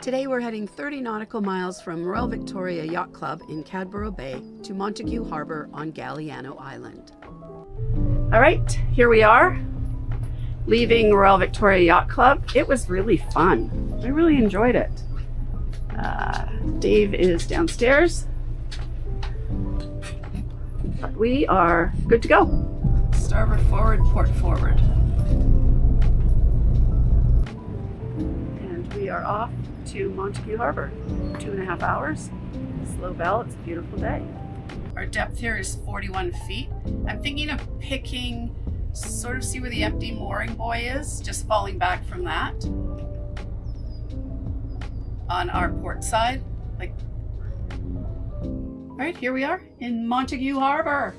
Today we're heading 30 nautical miles from Royal Victoria Yacht Club in Cadboro Bay to Montague Harbour on Galiano Island. All right, here we are, leaving Royal Victoria Yacht Club. It was really fun. I really enjoyed it. Dave is downstairs, but we are good to go. Starboard forward, port forward. And we are off to Montague Harbour. 2.5 hours. Slow bell, it's a beautiful day. Our depth here is 41 feet. I'm thinking of picking, sort of see where the empty mooring buoy is, just falling back from that on our port side. All right, here we are in Montague Harbour.